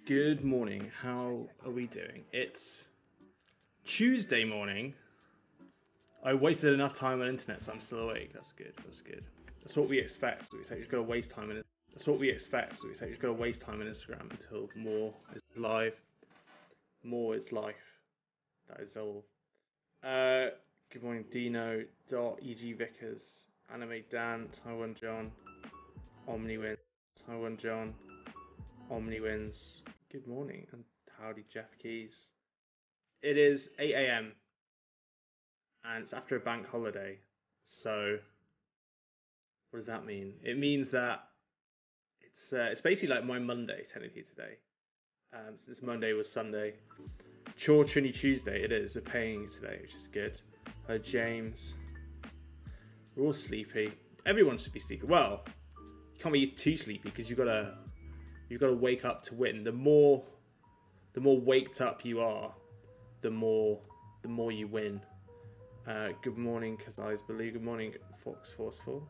Good morning. How are we doing? It's Tuesday morning. I wasted enough time on internet, so I'm still awake. That's good. That's good. That's what we expect. We say you just gotta waste time in it. That's what we expect. We say you just gotta waste time in Instagram until more is live. More is life. That is all. Good morning, Dino. E.G. Vickers. Anime Dan. Taiwan John. OmniWin. Taiwan John. OmniWins. Good morning and howdy, Jeff Keys. It is 8 a.m. and it's after a bank holiday. So, what does that mean? It means that it's basically like my Monday technically today. Since Monday was Sunday. Chore Trini Tuesday. It is. We're paying today, which is good. James. We're all sleepy. Everyone should be sleepy. Well, you can't be too sleepy because you've got to wake up to win. The more waked up you are, the more you win. Good morning, Kazai's Blue. Good morning, Fox Forceful.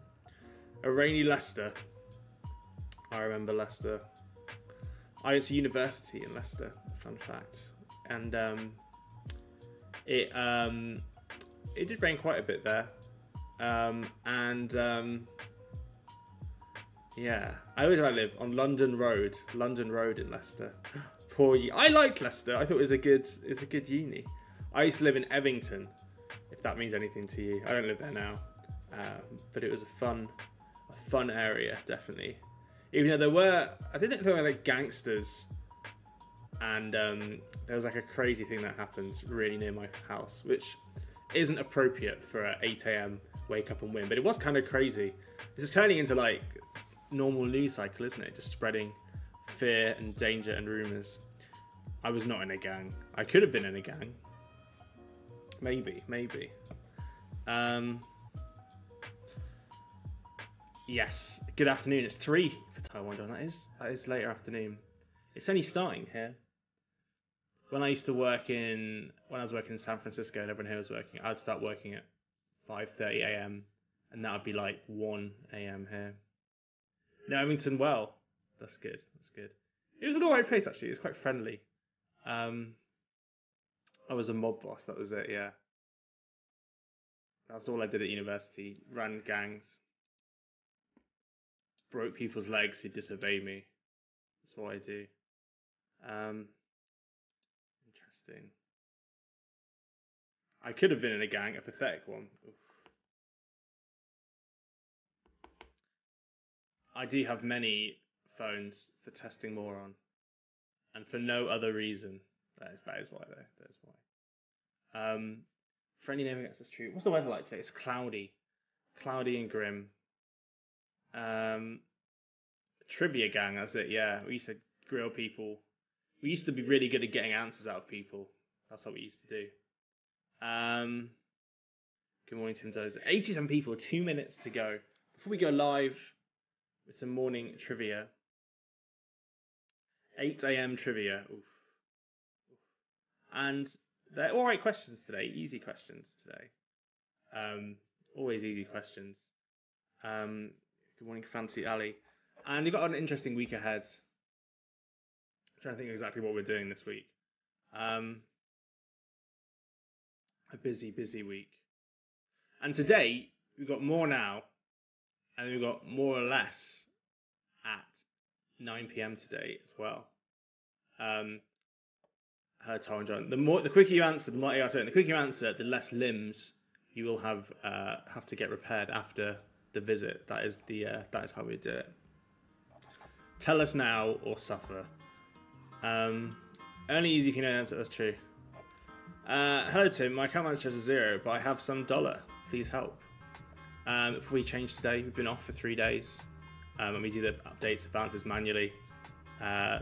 A rainy Leicester. I remember Leicester. I went to university in Leicester. Fun fact. And it did rain quite a bit there. Yeah, I always live on London Road in Leicester. Poor you. I liked Leicester. I thought it's a good uni. I used to live in Evington, if that means anything to you. I don't live there now, but it was a fun area, definitely. Even though I think there were like gangsters, and there was like a crazy thing that happened really near my house, which isn't appropriate for an 8 a.m. wake up and win, but it was kind of crazy. This is turning into like normal news cycle, isn't it? Just spreading fear and danger and rumors. I was not in a gang. I could have been in a gang. Maybe. Yes. Good afternoon. It's 3 for Taiwan. That is later afternoon. It's only starting here. When I was working in San Francisco and everyone here was working, I'd start working at 5:30 a.m. and that would be like 1 a.m. here. No, Emington, well, that's good. It was an alright place actually. It was quite friendly. I was a mob boss. That was it. Yeah, that's all I did at university. Ran gangs, broke people's legs who disobeyed me. That's what I do. Interesting. I could have been in a gang, a pathetic one. Oof. I do have many phones for testing more on, and for no other reason. That is why though. That is why. Friendly name against us true. What's the weather like today? It's cloudy and grim. Trivia gang. That's it. Yeah, we used to grill people. We used to be really good at getting answers out of people. That's what we used to do. Good morning, Tim Dozer. 87 people. 2 minutes to go before we go live with some morning trivia. 8 a.m. trivia. Oof. And they're all right questions today. Easy questions today. Always easy questions. Good morning, Fancy Ali. And you've got an interesting week ahead. I'm trying to think exactly what we're doing this week. A busy week. And today, we've got more now. And we've got more or less at 9 p.m. today as well. Hello, Tara and John. The quicker you answer, the less limbs you will have to get repaired after the visit. That is how we do it. Tell us now or suffer. Only easy if you know the answer. That's true. Hello, Tim. My account balance shows a 0, but I have some dollar. Please help. If we change today, we've been off for 3 days, and we do the updates, advances manually.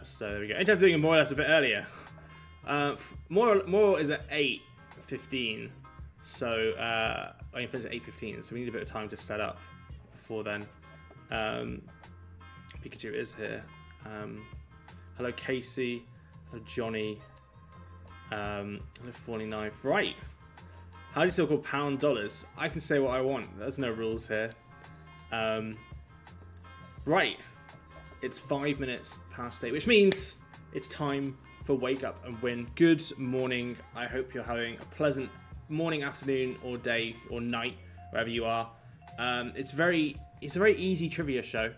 So there we go. Interesting doing more or less a bit earlier. More is at 8:15, so I finished at 8:15, so we need a bit of time to set up before then. Pikachu is here. Hello, Casey. Hello, Johnny. Hello, 49. Right. How do you still call pound dollars? I can say what I want. There's no rules here. Right. It's 5 minutes past 8, which means it's time for Wake Up and Win. Good morning. I hope you're having a pleasant morning, afternoon, or day, or night, wherever you are. It's a very easy trivia show.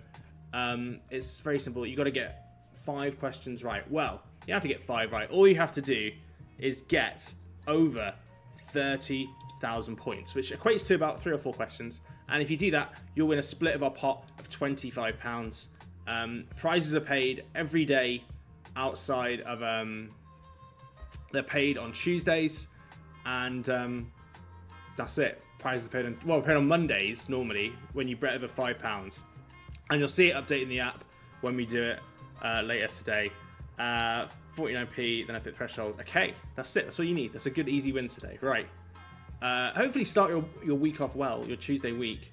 It's very simple. You got to get 5 questions right. Well, you have to get 5 right. All you have to do is get over 30,000 points, which equates to about 3 or 4 questions. And if you do that, you'll win a split of our pot of £25. Prizes are paid every day outside of they're paid on Tuesdays, and that's it. Prizes are paid on Mondays normally when you bet over £5, and you'll see it updated in the app when we do it later today. 49p, then I fit threshold. Okay, that's it. That's all you need. That's a good easy win today. Right. Hopefully start your week off well, your Tuesday week,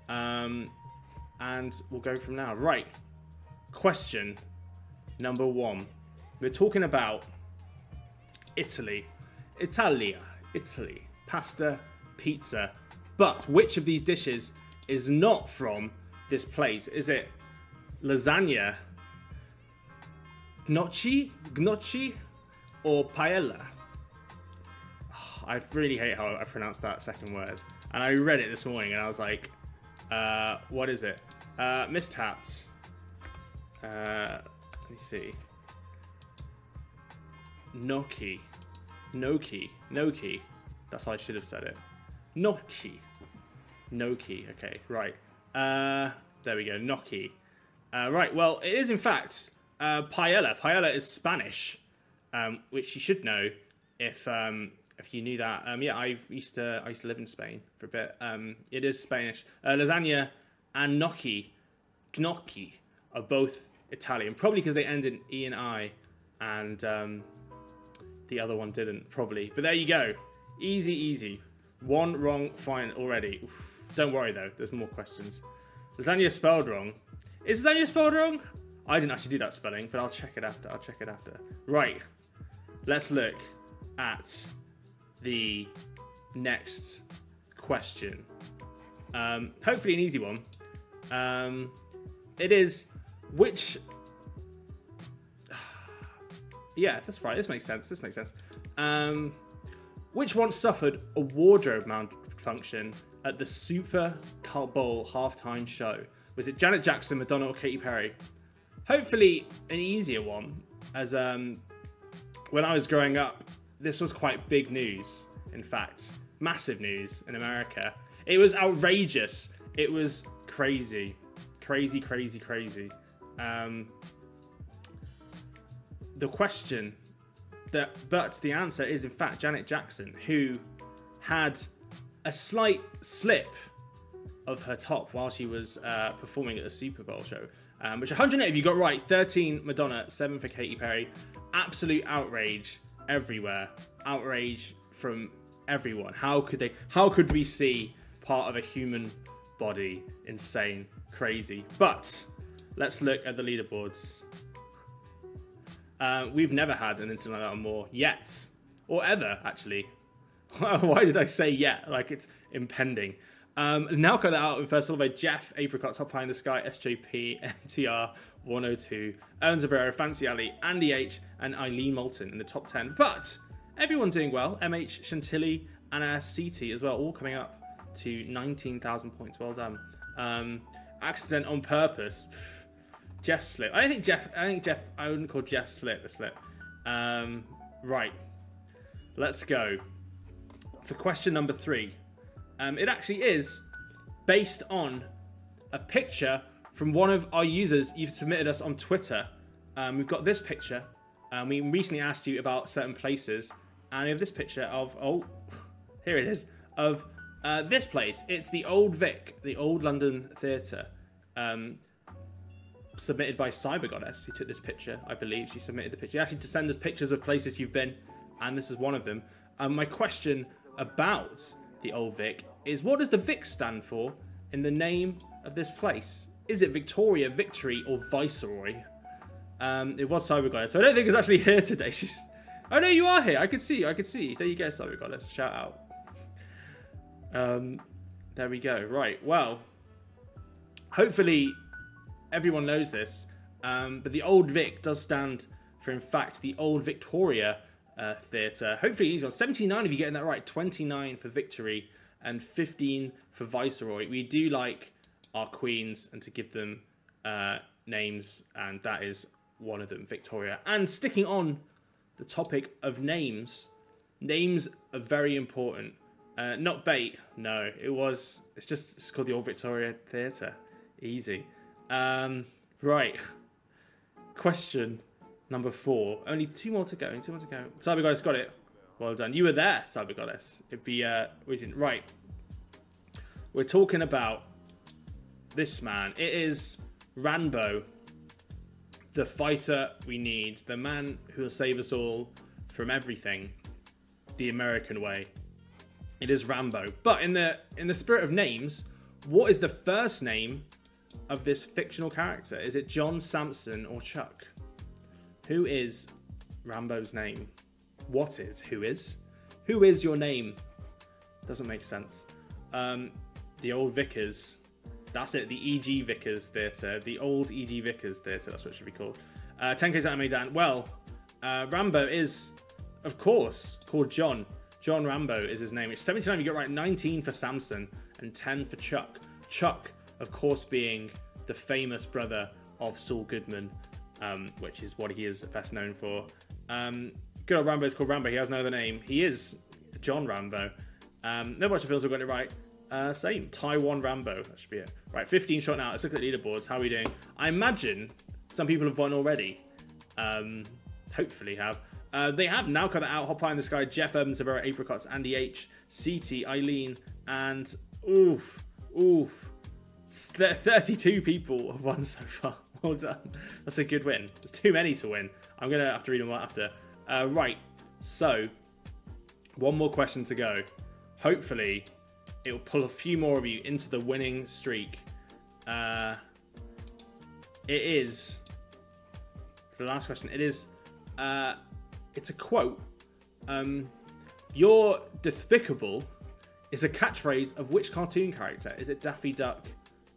and we'll go from now. Right. Question number 1. We're talking about Italy. Italia. Italy. Pasta, pizza. But which of these dishes is not from this place? Is it lasagna, gnocchi, or paella? Oh, I really hate how I pronounced that second word. And I read it this morning and I was like, what is it? Mistapped. Let me see. Gnocchi. That's how I should have said it. Gnocchi. Okay, right. There we go. Gnocchi. Right. Well, it is in fact paella. Paella is Spanish, which you should know if you knew that. Yeah, I used to live in Spain for a bit. It is Spanish. Lasagna and gnocchi are both Italian, probably because they end in E and I, and the other one didn't, probably. But there you go. Easy. 1 wrong, fine already. Oof. Don't worry though, there's more questions. Lasagna is spelled wrong. Is lasagna spelled wrong? I didn't actually do that spelling, but I'll check it after. Right. Let's look at the next question. Hopefully an easy one. It is which... Yeah, that's right. This makes sense. Which one suffered a wardrobe malfunction at the Super Bowl halftime show? Was it Janet Jackson, Madonna, or Katy Perry? Hopefully an easier one, as when I was growing up, this was quite big news. In fact, massive news in America. It was outrageous. It was crazy. The question, but the answer is in fact Janet Jackson, who had a slight slip of her top while she was performing at the Super Bowl show, which 108 of you got right. 13 Madonna, 7 for Katy Perry. Absolute outrage everywhere. Outrage from everyone. How could we see part of a human body? Insane, crazy. But let's look at the leaderboards. We've never had an incident like that on MOAR yet, or ever actually. Why did I say yet? Like it's impending. Now cut that out in first by Jeff, Apricot, Top High in the Sky, SJP, MTR, 102, Ern Zabrero, Fancy Ali, Andy H, and Eileen Moulton in the top 10. But everyone doing well. MH, Chantilly, and CT as well, all coming up to 19,000 points. Well done. Accident on purpose. Jeff slip. I think Jeff. I wouldn't call Jeff slip a slip. Right. Let's go for question number 3. It actually is based on a picture from one of our users. You've submitted us on Twitter. We've got this picture. We recently asked you about certain places, and we have this picture of here it is, of this place. It's the Old Vic, the Old London Theatre. Submitted by Cyber Goddess, who took this picture, I believe. She submitted the picture. Actually, to send us pictures of places you've been, and this is one of them. My question about the Old Vic is, what does the Vic stand for in the name of this place? Is it Victoria, Victory, or Viceroy? It was Cyber Goddess, so I don't think it's actually here today. Oh no, you are here. I could see you. There you go, Cyber Goddess. Shout out. There we go. Right. Well, hopefully everyone knows this, but the Old Vic does stand for, in fact, the old Victoria Theatre. Hopefully easy one. 79 of you getting that right. 29 for Victory and 15 for Viceroy. We do like our queens and to give them names, and that is one of them, Victoria. And sticking on the topic of names, names are very important. Not bait, no. It's called the Old Victoria Theatre. Easy. Right. Question number 4. Only 2 more to go. Cyber Goddess got it. Well done. You were there, Cyber Goddess. It'd be we didn't. Right. We're talking about this man. It is Rambo, the fighter we need, the man who will save us all from everything, the American way. It is Rambo. But in the spirit of names, what is the first name of this fictional character? Is it John, Samson, or Chuck? Who is Rambo's name? What is? Who is? Who is your name? Doesn't make sense. The Old Vickers. That's it. The E.G. Vickers Theatre. The Old E.G. Vickers Theatre. That's what it should be called. 10K's Anime Dan. Well, Rambo is, of course, called John. John Rambo is his name. It's 79 you get right. 19 for Samson and 10 for Chuck. Chuck, of course, being the famous brother of Saul Goodman, which is what he is best known for. Good old Rambo is called Rambo. He has no other name. He is John Rambo. No bunch of feels we've got it right. Same. Taiwan Rambo. That should be it. Right, 15 shot now. Let's look at the leaderboards. How are we doing? I imagine some people have won already. Hopefully have. They have now cut it out. Hot Pie in the Sky, Jeff Urban, Sabera, Apricots, Andy H, CT, Eileen, and 32 people have won so far. Well done. That's a good win. There's too many to win. I'm going to have to read them all after. Right, so one more question to go. Hopefully, it will pull a few more of you into the winning streak. It is the last question. It is. It's a quote. You're despicable is a catchphrase of which cartoon character? Is it Daffy Duck,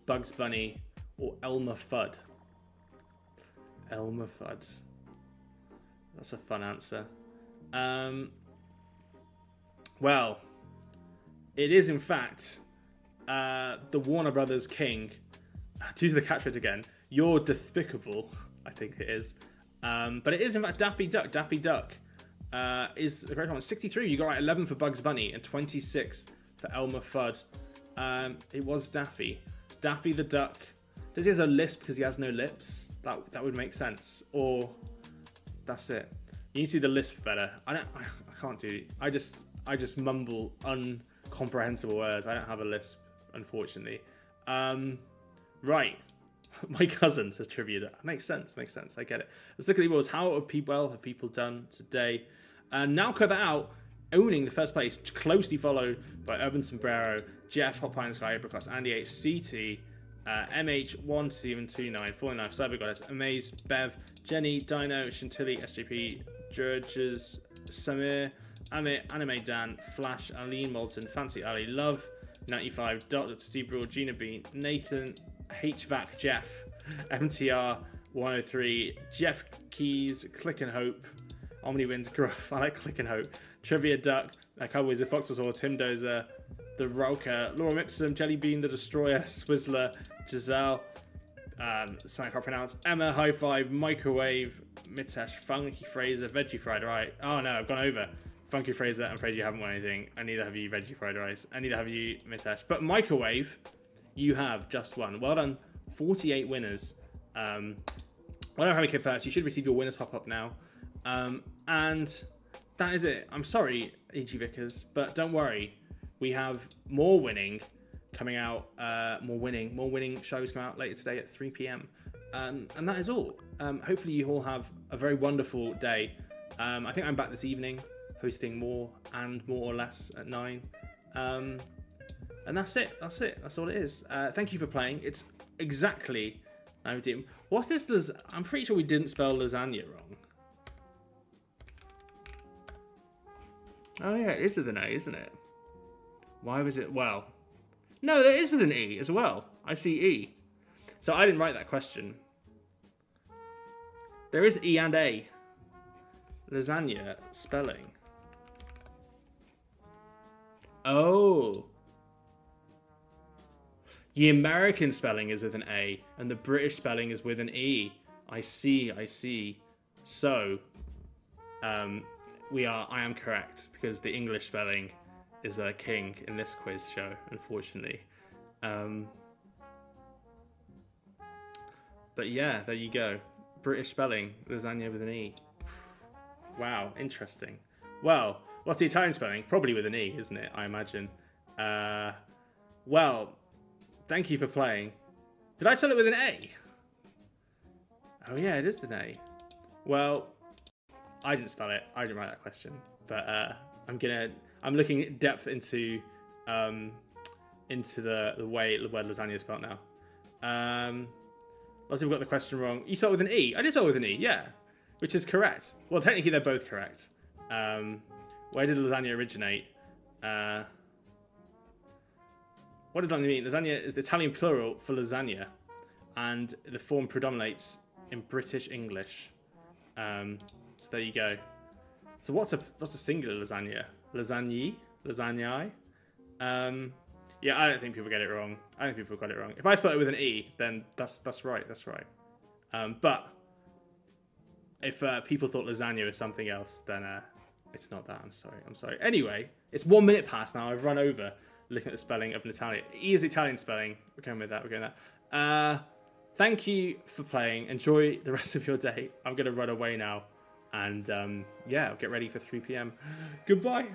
Bugs Bunny, or Elmer Fudd? Elmer Fudd. That's a fun answer. Well, it is in fact the Warner Brothers King. To use the catchphrase again, you're despicable, I think it is. But it is in fact Daffy Duck. Daffy Duck is the correct one. 63, you got right. 11 for Bugs Bunny and 26 for Elmer Fudd. It was Daffy. Daffy the Duck. Does he have a lisp because he has no lips? That would make sense. Or that's it. You need to do the lisp better. I can't do it. I just mumble incomprehensible words. I don't have a lisp, unfortunately. Right. My cousin says trivia. Makes sense. I get it. Let's look at the awards. How have people done today? Now cut that out. Owning the first place, closely followed by Urban Sombrero, Jeff, Hot Pie in the Sky, Apricots, Andy H, CT, MH1729, 49, Cyber Goddess, Amaze, Bev, Jenny, Dino, Chantilly, SJP, Georges, Samir, Amit, Anime Dan, Flash, Aline Moulton, Fancy Ali, Love, 95, Dr. Steve Rule, Gina Bean, Nathan, HVAC Jeff, MTR 103, Jeff Keys, Click and Hope, Omni Wins Gruff, I like Click and Hope, Trivia Duck, Cowboys the Fox War, Tim Dozer, The Roker, Laura Mipsum, Jelly Bean the Destroyer, Swizzler, Giselle, something I can't pronounce, Emma, High Five, Microwave, Mitesh, Funky Fraser, Veggie Fried Rice. Oh no, I've gone over. Funky Fraser, I'm afraid you haven't won anything. And neither have you, Veggie Fried Rice. And neither have you, Mitesh. But Microwave, you have just won. Well done. 48 winners. Well done, Harry Kid first. You should receive your winners pop-up now. And that is it. I'm sorry, E.G. Vickers, but don't worry. We have more winning coming out. More winning shows come out later today at 3 p.m. And that is all. Hopefully you all have a very wonderful day. I think I'm back this evening, hosting more or less at 9. And that's it. That's all it is. Thank you for playing. It's exactly 9 p.m. What's this? I'm pretty sure we didn't spell lasagna wrong. Oh yeah, it is with an A, isn't it? Why was it? Well, no, there is with an E as well. I see E. So I didn't write that question. There is E and A. Lasagna spelling. Oh. The American spelling is with an A, and the British spelling is with an E. I see, I see. So, I am correct, because the English spelling is a king in this quiz show, unfortunately. But yeah, there you go. British spelling, lasagna with an E. Wow, interesting. Well, what's the Italian spelling? Probably with an E, isn't it? I imagine. Well, thank you for playing. Did I spell it with an A? Oh yeah, it is an A. Well, I didn't spell it. I didn't write that question. But I'm looking at depth into the way the word lasagna is spelled now. Lots of people got the question wrong. You spelled with an E. I did spell with an E, yeah. Which is correct. Well, technically they're both correct. Where did lasagna originate? What does lasagna mean? Lasagna is the Italian plural for lasagna, and the form predominates in British English. So there you go. So what's a singular lasagna? Lasagne? Lasagne? Yeah, I don't think people get it wrong. I think people got it wrong. If I spell it with an E, then that's right. That's right. But if people thought lasagna was something else, then it's not that. I'm sorry. Anyway, it's 1 minute past now. I've run over looking at the spelling of an Italian. E is Italian spelling. We're going with that. Thank you for playing. Enjoy the rest of your day. I'm going to run away now. And yeah, I'll get ready for 3 p.m. Goodbye.